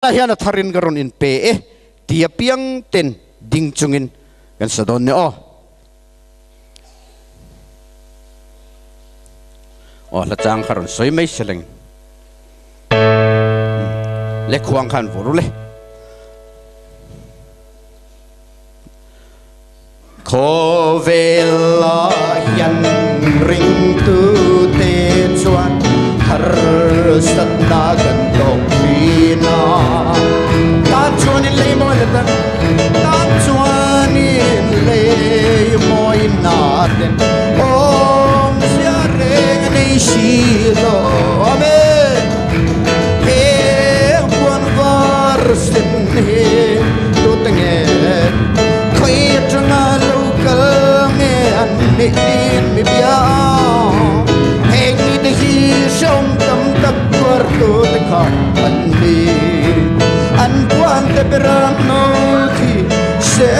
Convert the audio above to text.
hian tharin garon in pe tia piang ten ding chungin kan sadon ne la chang kharon soi mai seleng le khuang khan voru le kho vela hian ring tu te chuan har sat na kan dong na ta chuan in lei moi tan ta chuan in lei moi na ten om sia re nei si lo amen he Puan var sten he tu tenge khoi changa local nge an ni mi bia he ni de hi shom tam tak tur tu te kha an ni an Puan te beran no thi se